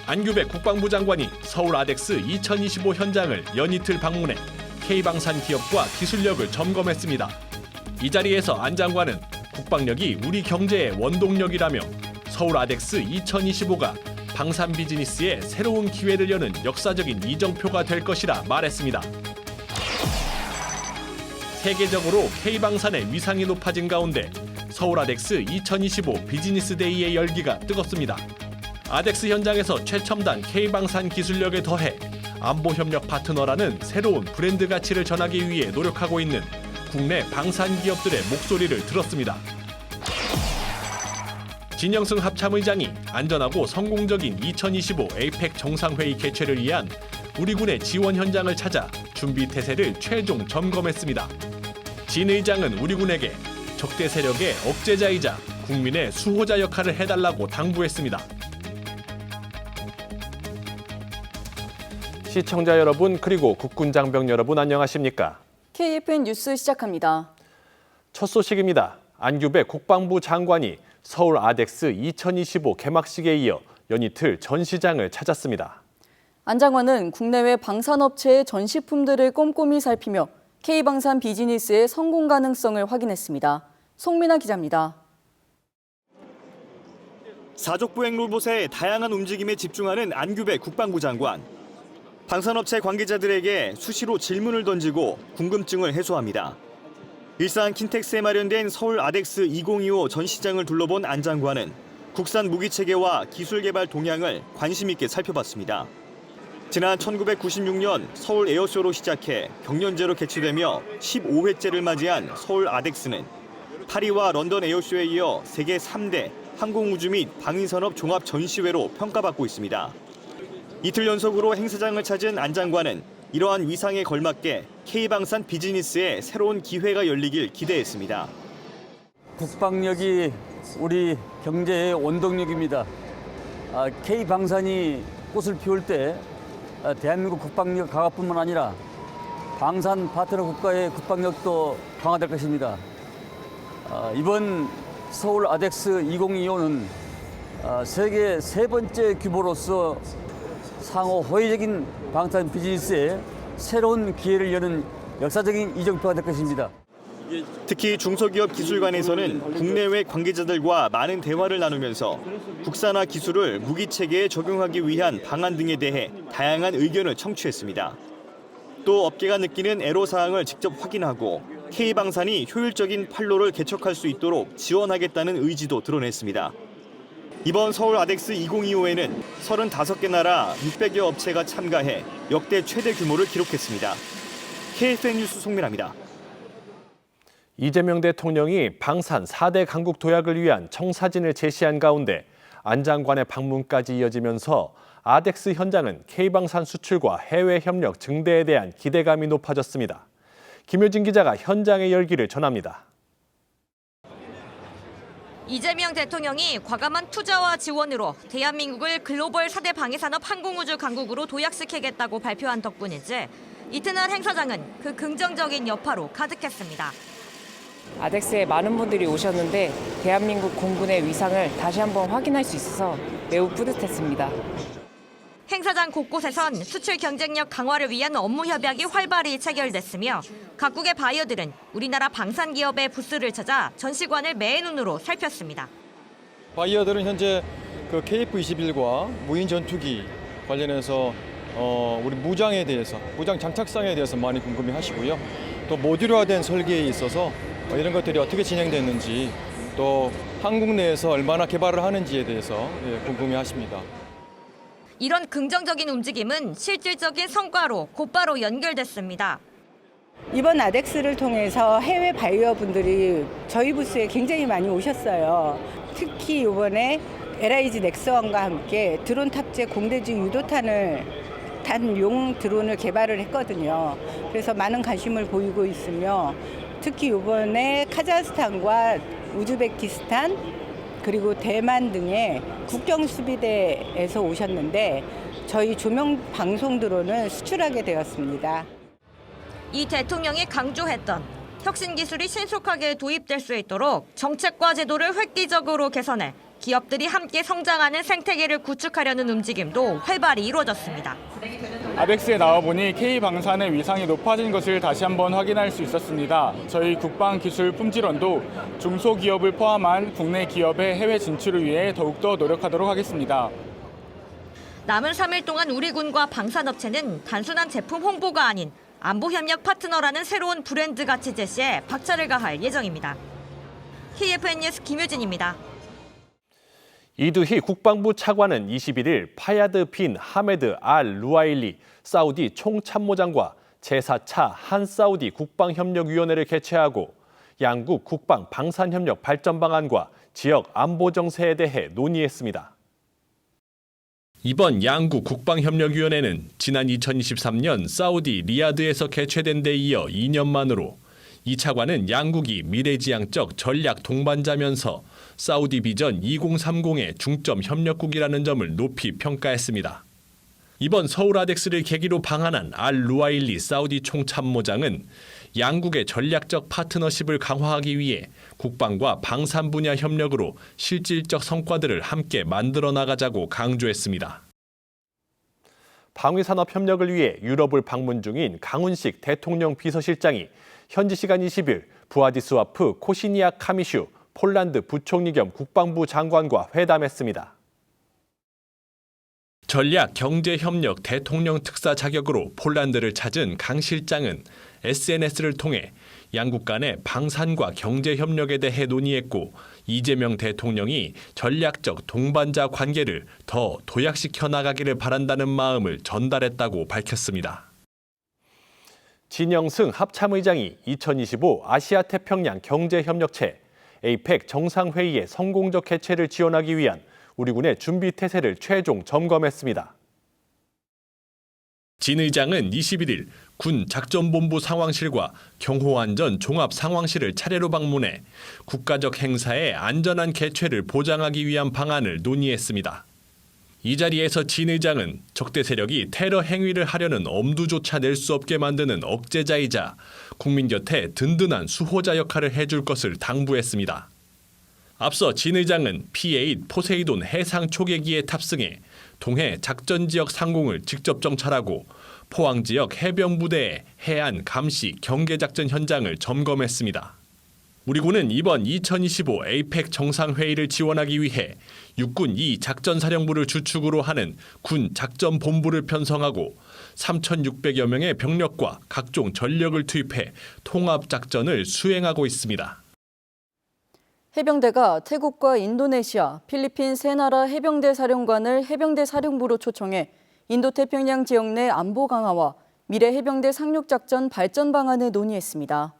안규백 국방부 장관이 서울 아덱스 2025 현장을 연이틀 방문해 K방산 기업과 기술력을 점검했습니다. 이 자리에서 안 장관은 국방력이 우리 경제의 원동력이라며 서울 아덱스 2025가 방산 비즈니스에 새로운 기회를 여는 역사적인 이정표가 될 것이라 말했습니다. 세계적으로 K방산의 위상이 높아진 가운데 서울 아덱스 2025 비즈니스 데이의 열기가 뜨겁습니다. 아덱스 현장에서 최첨단 K방산 기술력에 더해 안보협력 파트너라는 새로운 브랜드 가치를 전하기 위해 노력하고 있는 국내 방산 기업들의 목소리를 들었습니다. 진영승 합참의장이 안전하고 성공적인 2025 에이펙 정상회의 개최를 위한 우리 군의 지원 현장을 찾아 준비 태세를 최종 점검했습니다. 진 의장은 우리 군에게 적대 세력의 억제자이자 국민의 수호자 역할을 해달라고 당부했습니다. 시청자 여러분 그리고 국군 장병 여러분 안녕하십니까? KFN 뉴스 시작합니다. 첫 소식입니다. 안규백 국방부 장관이 서울 아덱스 2025 개막식에 이어 연이틀 전시장을 찾았습니다. 안 장관은 국내외 방산업체의 전시품들을 꼼꼼히 살피며 K방산 비즈니스의 성공 가능성을 확인했습니다. 송민아 기자입니다. 사족보행 로봇의 다양한 움직임에 집중하는 안규백 국방부 장관. 방산업체 관계자들에게 수시로 질문을 던지고 궁금증을 해소합니다. 일산 킨텍스에 마련된 서울 아덱스 2025 전시장을 둘러본 안 장관은 국산 무기체계와 기술 개발 동향을 관심 있게 살펴봤습니다. 지난 1996년 서울 에어쇼로 시작해 경연제로 개최되며 15회째를 맞이한 서울 아덱스는 파리와 런던 에어쇼에 이어 세계 3대 항공우주 및 방위산업 종합 전시회로 평가받고 있습니다. 이틀 연속으로 행사장을 찾은 안 장관은 이러한 위상에 걸맞게 K방산 비즈니스에 새로운 기회가 열리길 기대했습니다. 국방력이 우리 경제의 원동력입니다. K방산이 꽃을 피울 때 대한민국 국방력 강화뿐만 아니라 방산 파트너 국가의 국방력도 강화될 것입니다. 이번 서울 아덱스 2025는 세계 세 번째 규모로서 상호 호의적인 방산 비즈니스에 새로운 기회를 여는 역사적인 이정표가 될 것입니다. 특히 중소기업 기술관에서는 국내외 관계자들과 많은 대화를 나누면서 국산화 기술을 무기체계에 적용하기 위한 방안 등에 대해 다양한 의견을 청취했습니다. 또 업계가 느끼는 애로사항을 직접 확인하고 K방산이 효율적인 판로를 개척할 수 있도록 지원하겠다는 의지도 드러냈습니다. 이번 서울 아덱스 2025에는 35개 나라 600여 업체가 참가해 역대 최대 규모를 기록했습니다. KFN 뉴스 송민아입니다. 이재명 대통령이 방산 4대 강국 도약을 위한 청사진을 제시한 가운데 안 장관의 방문까지 이어지면서 아덱스 현장은 K방산 수출과 해외 협력 증대에 대한 기대감이 높아졌습니다. 김효진 기자가 현장의 열기를 전합니다. 이재명 대통령이 과감한 투자와 지원으로 대한민국을 글로벌 4대 방위산업 항공우주 강국으로 도약시키겠다고 발표한 덕분인지 이튿날 행사장은 그 긍정적인 여파로 가득했습니다. 아덱스에 많은 분들이 오셨는데 대한민국 공군의 위상을 다시 한번 확인할 수 있어서 매우 뿌듯했습니다. 행사장 곳곳에선 수출 경쟁력 강화를 위한 업무 협약이 활발히 체결됐으며 각국의 바이어들은 우리나라 방산 기업의 부스를 찾아 전시관을 매의 눈으로 살폈습니다. 바이어들은 현재 그 KF-21과 무인 전투기 관련해서 우리 무장에 대해서, 무장 장착상에 대해서 많이 궁금해하시고요. 또 모듈화된 설계에 있어서 이런 것들이 어떻게 진행됐는지, 또 한국 내에서 얼마나 개발을 하는지에 대해서 궁금해하십니다. 이런 긍정적인 움직임은 실질적인 성과로 곧바로 연결됐습니다. 이번 아덱스를 통해서 해외 바이어분들이 저희 부스에 굉장히 많이 오셨어요. 특히 이번에 LIG 넥스원과 함께 드론 탑재 공대지 유도탄을 탄 용 드론을 개발을 했거든요. 그래서 많은 관심을 보이고 있으며 특히 이번에 카자흐스탄과 우즈베키스탄 그리고 대만 등의 국경수비대에서 오셨는데 저희 조명 방송 드론을 수출하게 되었습니다. 이 대통령이 강조했던 혁신 기술이 신속하게 도입될 수 있도록 정책과 제도를 획기적으로 개선해 기업들이 함께 성장하는 생태계를 구축하려는 움직임도 활발히 이루어졌습니다. 아덱스에 나와보니 K방산의 위상이 높아진 것을 다시 한번 확인할 수 있었습니다. 저희 국방기술 품질원도 중소기업을 포함한 국내 기업의 해외 진출을 위해 더욱더 노력하도록 하겠습니다. 남은 3일 동안 우리 군과 방산업체는 단순한 제품 홍보가 아닌 안보협력 파트너라는 새로운 브랜드 가치 제시에 박차를 가할 예정입니다. KFN 뉴스 김유진입니다. 이두희 국방부 차관은 21일 파야드 빈 하메드 알 루아일리 사우디 총참모장과 제4차 한사우디 국방협력위원회를 개최하고 양국 국방 방산협력 발전 방안과 지역 안보 정세에 대해 논의했습니다. 이번 양국 국방협력위원회는 지난 2023년 사우디 리야드에서 개최된 데 이어 2년 만으로 이 차관은 양국이 미래지향적 전략 동반자면서 사우디 비전 2030의 중점 협력국이라는 점을 높이 평가했습니다. 이번 서울 아덱스를 계기로 방한한 알 루아일리 사우디 총참모장은 양국의 전략적 파트너십을 강화하기 위해 국방과 방산 분야 협력으로 실질적 성과들을 함께 만들어 나가자고 강조했습니다. 방위산업 협력을 위해 유럽을 방문 중인 강훈식 대통령 비서실장이 현지 시간 20일 부아디스와프 코시니아 카미슈 폴란드 부총리 겸 국방부 장관과 회담했습니다. 전략 경제협력 대통령 특사 자격으로 폴란드를 찾은 강 실장은 SNS를 통해 양국 간의 방산과 경제협력에 대해 논의했고 이재명 대통령이 전략적 동반자 관계를 더 도약시켜 나가기를 바란다는 마음을 전달했다고 밝혔습니다. 진영승 합참의장이 2025 아시아태평양 경제협력체 APEC 정상회의의 성공적 개최를 지원하기 위한 우리 군의 준비 태세를 최종 점검했습니다. 진 의장은 21일 군 작전본부 상황실과 경호안전 종합상황실을 차례로 방문해 국가적 행사의 안전한 개최를 보장하기 위한 방안을 논의했습니다. 이 자리에서 진 의장은 적대 세력이 테러 행위를 하려는 엄두조차 낼 수 없게 만드는 억제자이자 국민 곁에 든든한 수호자 역할을 해줄 것을 당부했습니다. 앞서 진 의장은 P-8 포세이돈 해상 초계기에 탑승해 동해 작전지역 상공을 직접 정찰하고 포항지역 해병부대의 해안 감시 경계작전 현장을 점검했습니다. 우리 군은 이번 2025 APEC 정상회의를 지원하기 위해 육군 2작전사령부를 주축으로 하는 군 작전본부를 편성하고 3,600여 명의 병력과 각종 전력을 투입해 통합작전을 수행하고 있습니다. 해병대가 태국과 인도네시아, 필리핀 세 나라 해병대 사령관을 해병대 사령부로 초청해 인도태평양 지역 내 안보 강화와 미래 해병대 상륙작전 발전 방안을 논의했습니다.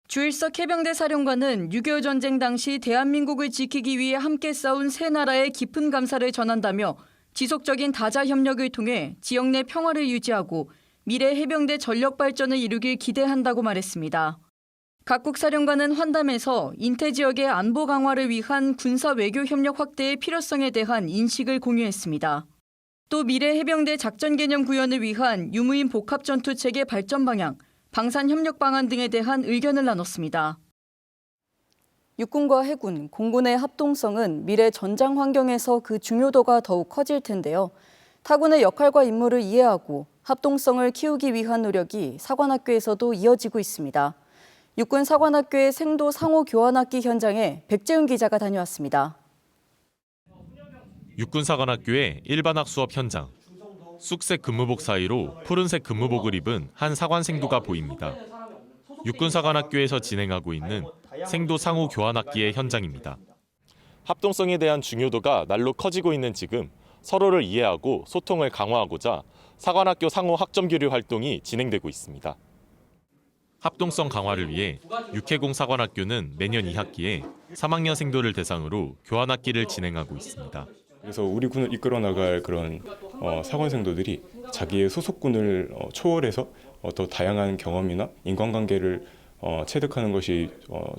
주일석 해병대 사령관은 6.25 전쟁 당시 대한민국을 지키기 위해 함께 싸운 세 나라의 깊은 감사를 전한다며 지속적인 다자 협력을 통해 지역 내 평화를 유지하고 미래 해병대 전력 발전을 이루길 기대한다고 말했습니다. 각국 사령관은 환담에서 인태 지역의 안보 강화를 위한 군사 외교 협력 확대의 필요성에 대한 인식을 공유했습니다. 또 미래 해병대 작전 개념 구현을 위한 유무인 복합 전투 체계 발전 방향, 방산 협력 방안 등에 대한 의견을 나눴습니다. 육군과 해군, 공군의 합동성은 미래 전장 환경에서 그 중요도가 더욱 커질 텐데요. 타군의 역할과 임무를 이해하고 합동성을 키우기 위한 노력이 사관학교에서도 이어지고 있습니다. 육군 사관학교의 생도 상호 교환학기 현장에 백재훈 기자가 다녀왔습니다. 육군사관학교의 일반학 수업 현장. 쑥색 근무복 사이로 푸른색 근무복을 입은 한 사관 생도가 보입니다. 육군사관학교에서 진행하고 있는 생도 상호 교환학기의 현장입니다. 합동성에 대한 중요도가 날로 커지고 있는 지금 서로를 이해하고 소통을 강화하고자 사관학교 상호 학점 교류 활동이 진행되고 있습니다. 합동성 강화를 위해 육해공 사관학교는 내년 2학기에 3학년 생도를 대상으로 교환학기를 진행하고 있습니다. 그래서 우리 군을 이끌어 나갈 그런 사관생도들이 자기의 소속군을 초월해서 더 다양한 경험이나 인간관계를 체득하는 것이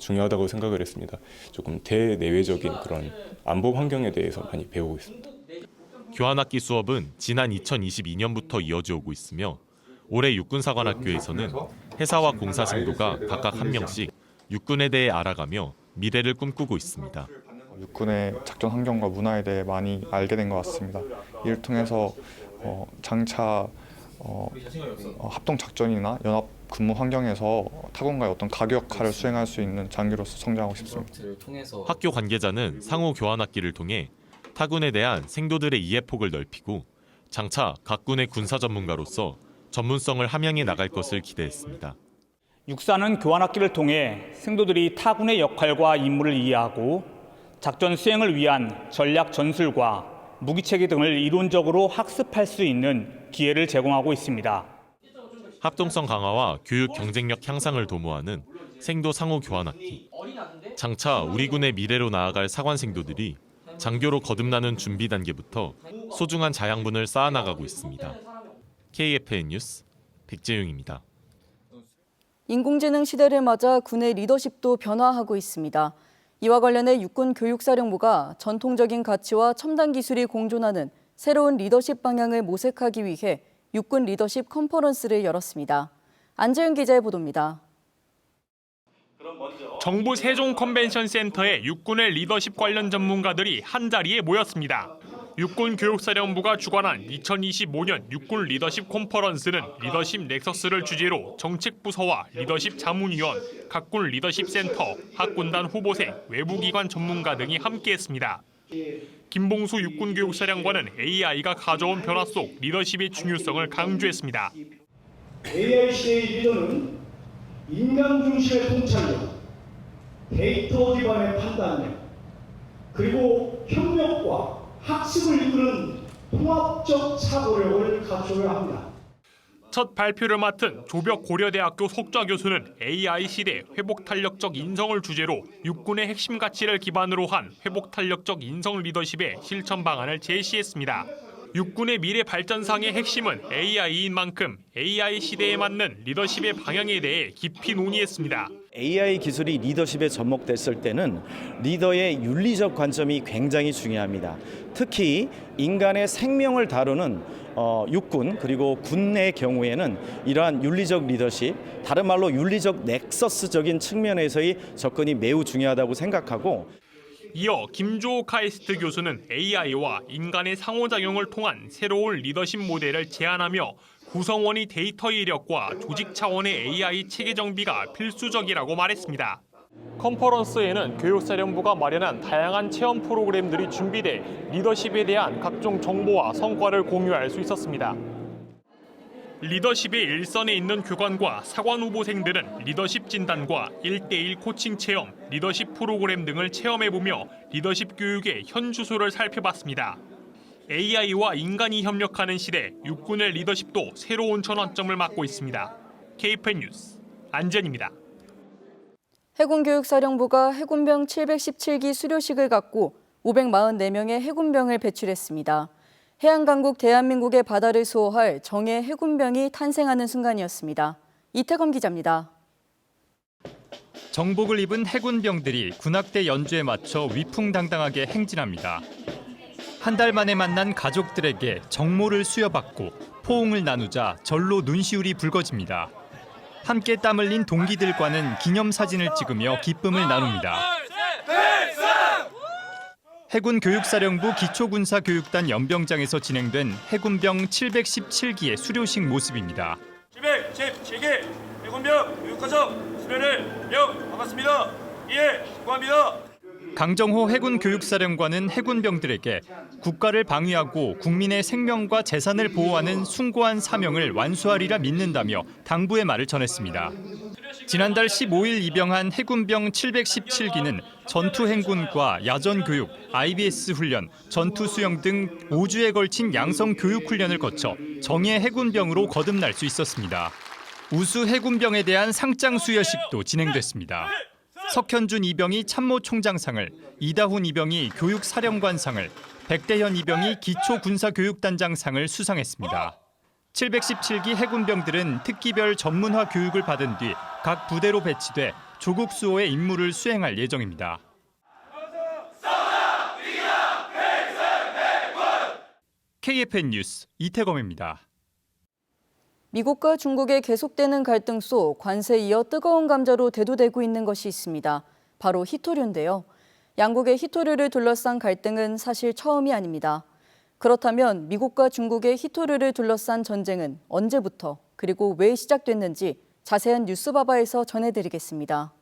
중요하다고 생각을 했습니다. 조금 대내외적인 그런 안보 환경에 대해서 많이 배우고 있습니다. 교환학기 수업은 지난 2022년부터 이어져 오고 있으며 올해 육군사관학교에서는 해사와 공사 생도가 각각 한 명씩 육군에 대해 알아가며 미래를 꿈꾸고 있습니다. 육군의 작전 환경과 문화에 대해 많이 알게 된 것 같습니다. 이를 통해서 장차 합동 작전이나 연합 근무 환경에서 타군과의 어떤 가교 역할을 수행할 수 있는 장교로서 성장하고 싶습니다. 학교 관계자는 상호 교환학기를 통해 타군에 대한 생도들의 이해폭을 넓히고 장차 각 군의 군사 전문가로서 전문성을 함양해 나갈 것을 기대했습니다. 육사는 교환학기를 통해 생도들이 타군의 역할과 임무를 이해하고 작전 수행을 위한 전략 전술과 무기체계 등을 이론적으로 학습할 수 있는 기회를 제공하고 있습니다. 합동성 강화와 교육 경쟁력 향상을 도모하는 생도 상호 교환학기. 장차 우리 군의 미래로 나아갈 사관생도들이 장교로 거듭나는 준비 단계부터 소중한 자양분을 쌓아나가고 있습니다. KFN 뉴스 백재용입니다. 인공지능 시대를 맞아 군의 리더십도 변화하고 있습니다. 이와 관련해 육군교육사령부가 전통적인 가치와 첨단 기술이 공존하는 새로운 리더십 방향을 모색하기 위해 육군 리더십 컨퍼런스를 열었습니다. 안재윤 기자의 보도입니다. 정부 세종 컨벤션 센터에 육군의 리더십 관련 전문가들이 한자리에 모였습니다. 육군교육사령부가 주관한 2025년 육군 리더십 컨퍼런스는 리더십 넥서스를 주제로 정책부서와 리더십 자문위원, 각군 리더십 센터, 학군단 후보생, 외부기관 전문가 등이 함께했습니다. 김봉수 육군교육사령관은 AI가 가져온 변화 속 리더십의 중요성을 강조했습니다. AI 시대의 리더는 인간 중심의 통찰력, 데이터 기반의 판단력, 그리고 협력과 학습을 이끄는 통합적 사고력을 갖춰야 합니다. 첫 발표를 맡은 조벽 고려대학교 석좌 교수는 AI 시대 회복탄력적 인성을 주제로 육군의 핵심 가치를 기반으로 한 회복탄력적 인성 리더십의 실천 방안을 제시했습니다. 육군의 미래 발전상의 핵심은 AI인 만큼 AI 시대에 맞는 리더십의 방향에 대해 깊이 논의했습니다. AI 기술이 리더십에 접목됐을 때는 리더의 윤리적 관점이 굉장히 중요합니다. 특히 인간의 생명을 다루는 육군 그리고 군의 경우에는 이러한 윤리적 리더십, 다른 말로 윤리적 넥서스적인 측면에서의 접근이 매우 중요하다고 생각하고 이어 김주호 카이스트 교수는 AI와 인간의 상호작용을 통한 새로운 리더십 모델을 제안하며 구성원이 데이터 이력과 조직 차원의 AI 체계 정비가 필수적이라고 말했습니다. 컨퍼런스에는 교육사령부가 마련한 다양한 체험 프로그램들이 준비돼 리더십에 대한 각종 정보와 성과를 공유할 수 있었습니다. 리더십의 일선에 있는 교관과 사관 후보생들은 리더십 진단과 1대1 코칭 체험, 리더십 프로그램 등을 체험해보며 리더십 교육의 현주소를 살펴봤습니다. AI와 인간이 협력하는 시대, 육군의 리더십도 새로운 전환점을 맞고 있습니다. KFN 뉴스 안전입니다. 해군교육사령부가 해군병 717기 수료식을 갖고 544명의 해군병을 배출했습니다. 해양강국 대한민국의 바다를 수호할 정예 해군병이 탄생하는 순간이었습니다. 이태검 기자입니다. 정복을 입은 해군병들이 군악대 연주에 맞춰 위풍당당하게 행진합니다. 한 달 만에 만난 가족들에게 정모를 수여받고 포옹을 나누자 절로 눈시울이 붉어집니다. 함께 땀 흘린 동기들과는 기념사진을 찍으며 기쁨을 나눕니다. 해군교육사령부 기초군사교육단 연병장에서 진행된 해군병 717기의 수료식 모습입니다. 717기 해군병 교육과정 수련을 명 반갑습니다. 예, 수고합니다. 강정호 해군교육사령관은 해군병들에게 국가를 방위하고 국민의 생명과 재산을 보호하는 숭고한 사명을 완수하리라 믿는다며 당부의 말을 전했습니다. 지난달 15일 입영한 해군병 717기는 전투행군과 야전교육, IBS 훈련, 전투수영 등 5주에 걸친 양성교육훈련을 거쳐 정예 해군병으로 거듭날 수 있었습니다. 우수 해군병에 대한 상장 수여식도 진행됐습니다. 석현준 이병이 참모총장상을, 이다훈 이병이 교육사령관상을, 백대현 이병이 기초군사교육단장상을 수상했습니다. 717기 해군병들은 특기별 전문화 교육을 받은 뒤 각 부대로 배치돼 조국 수호의 임무를 수행할 예정입니다. KFN 뉴스 이태검입니다. 미국과 중국의 계속되는 갈등 속 관세에 이어 뜨거운 감자로 대두되고 있는 것이 있습니다. 바로 히토류인데요. 양국의 히토류를 둘러싼 갈등은 사실 처음이 아닙니다. 그렇다면 미국과 중국의 히토류를 둘러싼 전쟁은 언제부터 그리고 왜 시작됐는지 자세한 뉴스바바에서 전해드리겠습니다.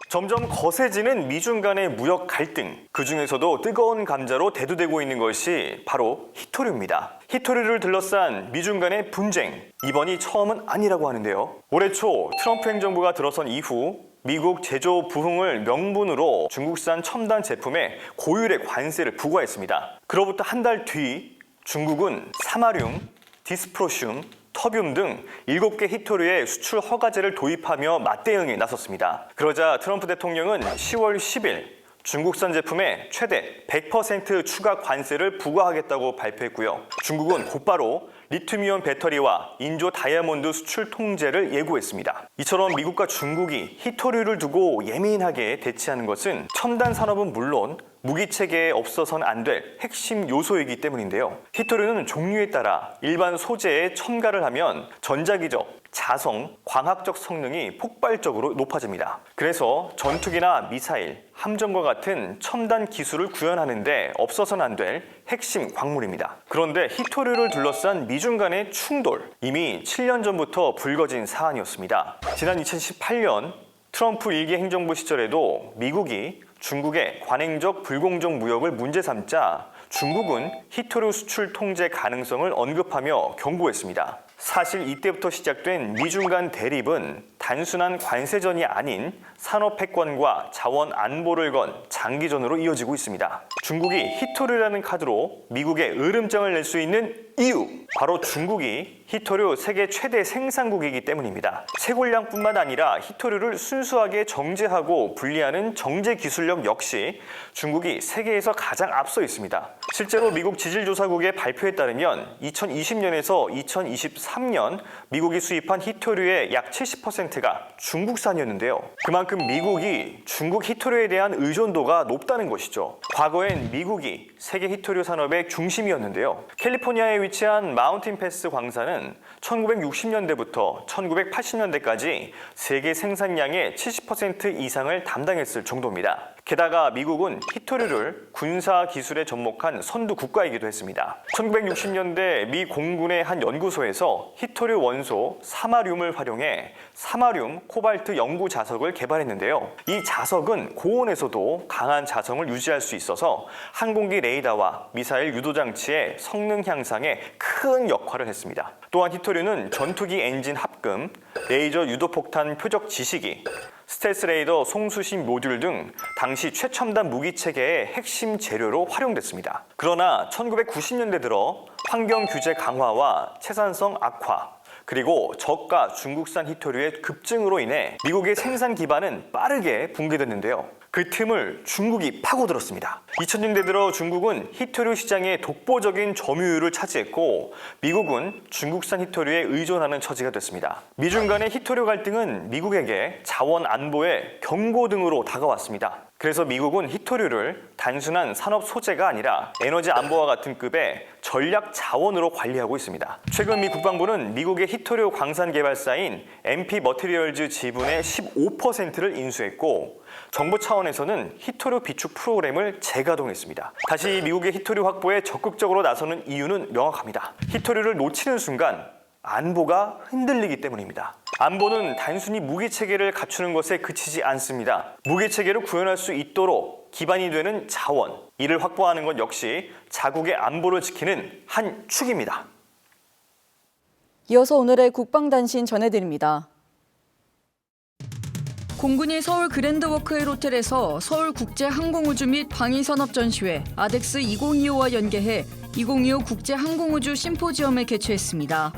점점 거세지는 미중 간의 무역 갈등, 그중에서도 뜨거운 감자로 대두되고 있는 것이 바로 히토류입니다. 히토류를 둘러싼 미중 간의 분쟁, 이번이 처음은 아니라고 하는데요. 올해 초 트럼프 행정부가 들어선 이후 미국 제조 부흥을 명분으로 중국산 첨단 제품에 고율의 관세를 부과했습니다. 그로부터 한 달 뒤 중국은 사마륨, 디스프로슘, 터뷴 등 7개 히토류의 수출 허가제를 도입하며 맞대응에 나섰습니다. 그러자 트럼프 대통령은 10월 10일 중국산 제품에 최대 100% 추가 관세를 부과하겠다고 발표했고요. 중국은 곧바로 리튬이온 배터리와 인조 다이아몬드 수출 통제를 예고했습니다. 이처럼 미국과 중국이 히토류를 두고 예민하게 대치하는 것은 첨단 산업은 물론 무기 체계에 없어서는 안 될 핵심 요소이기 때문인데요. 히토류는 종류에 따라 일반 소재에 첨가를 하면 전자기적, 자성, 광학적 성능이 폭발적으로 높아집니다. 그래서 전투기나 미사일, 함정과 같은 첨단 기술을 구현하는 데 없어서는 안 될 핵심 광물입니다. 그런데 히토류를 둘러싼 미중 간의 충돌, 이미 7년 전부터 불거진 사안이었습니다. 지난 2018년 트럼프 1기 행정부 시절에도 미국이 중국의 관행적 불공정 무역을 문제 삼자 중국은 히토류 수출 통제 가능성을 언급하며 경고했습니다. 사실 이때부터 시작된 미중 간 대립은 단순한 관세전이 아닌 산업 패권과 자원 안보를 건 장기전으로 이어지고 있습니다. 중국이 히토류라는 카드로 미국에 으름장을 낼 수 있는 이유, 바로 중국이 히토류 세계 최대 생산국이기 때문입니다. 채굴량뿐만 아니라 히토류를 순수하게 정제하고 분리하는 정제 기술력 역시 중국이 세계에서 가장 앞서 있습니다. 실제로 미국 지질조사국의 발표에 따르면 2020년에서 2023년 미국이 수입한 히토류의 약 70%가 중국산이었는데요. 그만큼 미국이 중국 히토류에 대한 의존도가 높다는 것이죠. 과거엔 미국이 세계 히토류 산업의 중심이었는데요. 캘리포니아에 위치한 마운틴 패스 광산은 1960년대부터 1980년대까지 세계 생산량의 70% 이상을 담당했을 정도입니다. 게다가 미국은 히토류를 군사 기술에 접목한 선두 국가이기도 했습니다. 1960년대 미 공군의 한 연구소에서 히토류 원소 사마륨을 활용해 사마륨 코발트 연구 자석을 개발했는데요. 이 자석은 고온에서도 강한 자성을 유지할 수 있어서 항공기 레이더와 미사일 유도 장치의 성능 향상에 큰 역할을 했습니다. 또한 히토류는 전투기 엔진 합금, 레이저 유도폭탄 표적 지시기, 스텔스 레이더 송수신 모듈 등 당시 최첨단 무기 체계의 핵심 재료로 활용됐습니다. 그러나 1990년대 들어 환경 규제 강화와 채산성 악화, 그리고 저가 중국산 히토류의 급증으로 인해 미국의 생산 기반은 빠르게 붕괴됐는데요. 그 틈을 중국이 파고들었습니다. 2000년대 들어 중국은 히토류 시장의 독보적인 점유율을 차지했고 미국은 중국산 히토류에 의존하는 처지가 됐습니다. 미중 간의 히토류 갈등은 미국에게 자원 안보의 경고 등으로 다가왔습니다. 그래서 미국은 히토류를 단순한 산업 소재가 아니라 에너지 안보와 같은 급의 전략 자원으로 관리하고 있습니다. 최근 미 국방부는 미국의 히토류 광산 개발사인 MP 머티리얼즈 지분의 15%를 인수했고 정부 차원에서는 히토류 비축 프로그램을 재가동했습니다. 다시 미국의 히토류 확보에 적극적으로 나서는 이유는 명확합니다. 히토류를 놓치는 순간 안보가 흔들리기 때문입니다. 안보는 단순히 무기체계를 갖추는 것에 그치지 않습니다. 무기체계를 구현할 수 있도록 기반이 되는 자원, 이를 확보하는 것 역시 자국의 안보를 지키는 한 축입니다. 이어서 오늘의 국방단신 전해드립니다. 공군이 서울 그랜드워크힐 호텔에서 서울국제항공우주 및 방위산업전시회 아덱스 2025와 연계해 2025 국제항공우주 심포지엄을 개최했습니다.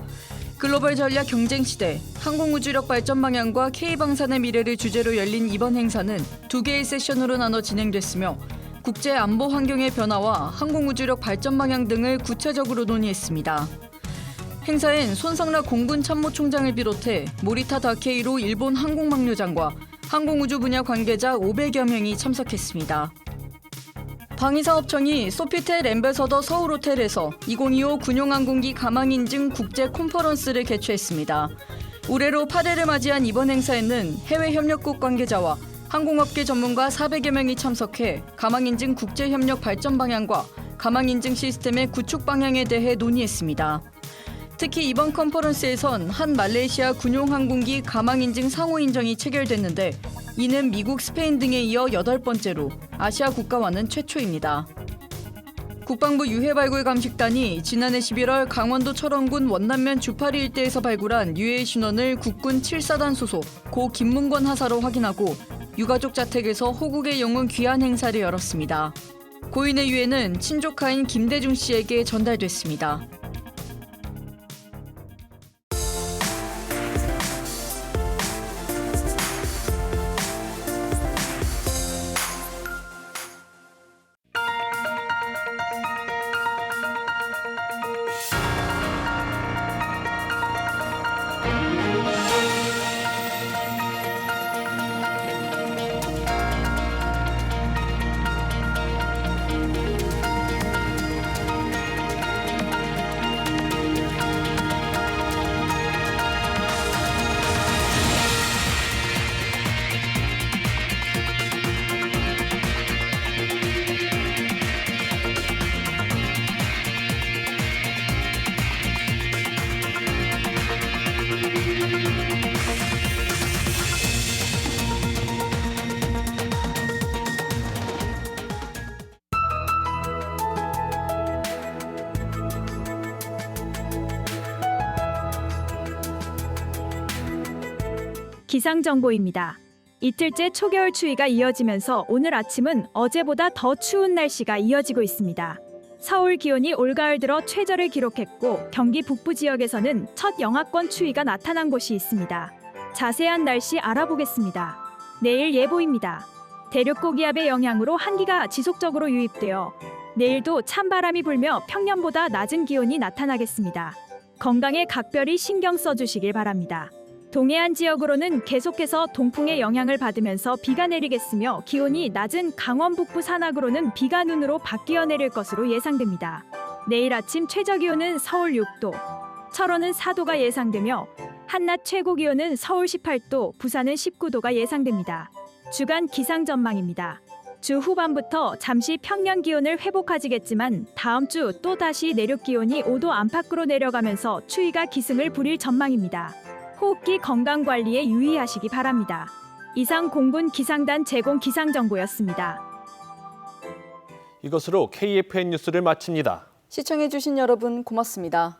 글로벌 전략 경쟁 시대, 항공우주력 발전 방향과 K방산의 미래를 주제로 열린 이번 행사는 2개의 세션으로 나눠 진행됐으며 국제 안보 환경의 변화와 항공우주력 발전 방향 등을 구체적으로 논의했습니다. 행사엔 손성락 공군 참모총장을 비롯해 모리타 다케이로 일본 항공망료장과 항공우주 분야 관계자 500여 명이 참석했습니다. 방위사업청이 소피텔 엠베서더 서울호텔에서 2025 군용항공기 가망 인증 국제 콘퍼런스를 개최했습니다. 올해로 8회를 맞이한 이번 행사에는 해외 협력국 관계자와 항공업계 전문가 400여 명이 참석해 가망인증 국제협력 발전 방향과 가망인증 시스템의 구축 방향에 대해 논의했습니다. 특히 이번 컨퍼런스에선 한 말레이시아 군용 항공기 가망인증 상호 인정이 체결됐는데 이는 미국, 스페인 등에 이어 8번째로 아시아 국가와는 최초입니다. 국방부 유해발굴감식단이 지난해 11월 강원도 철원군 원남면 주파리 일대에서 발굴한 유해 신원을 국군 7사단 소속 고 김문권 하사로 확인하고 유가족 자택에서 호국의 영웅 귀환 행사를 열었습니다. 고인의 유해는 친조카인 김대중 씨에게 전달됐습니다. 기상정보입니다. 이틀째 초겨울 추위가 이어지면서 오늘 아침은 어제보다 더 추운 날씨가 이어지고 있습니다. 서울 기온이 올가을 들어 최저를 기록했고 경기 북부 지역에서는 첫 영하권 추위가 나타난 곳이 있습니다. 자세한 날씨 알아보겠습니다. 내일 예보입니다. 대륙 고기압의 영향으로 한기가 지속적으로 유입되어 내일도 찬바람이 불며 평년보다 낮은 기온이 나타나겠습니다. 건강에 각별히 신경 써주시길 바랍니다. 동해안 지역으로는 계속해서 동풍의 영향을 받으면서 비가 내리겠으며 기온이 낮은 강원 북부 산악으로는 비가 눈으로 바뀌어 내릴 것으로 예상됩니다. 내일 아침 최저 기온은 서울 6도, 철원은 4도가 예상되며 한낮 최고 기온은 서울 18도, 부산은 19도가 예상됩니다. 주간 기상 전망입니다. 주 후반부터 잠시 평년 기온을 회복하지겠지만 다음 주 또다시 내륙 기온이 5도 안팎으로 내려가면서 추위가 기승을 부릴 전망입니다. 호흡기 건강관리에 유의하시기 바랍니다. 이상 공군 기상단 제공 기상정보였습니다. 이것으로 KFN 뉴스를 마칩니다. 시청해주신 여러분 고맙습니다.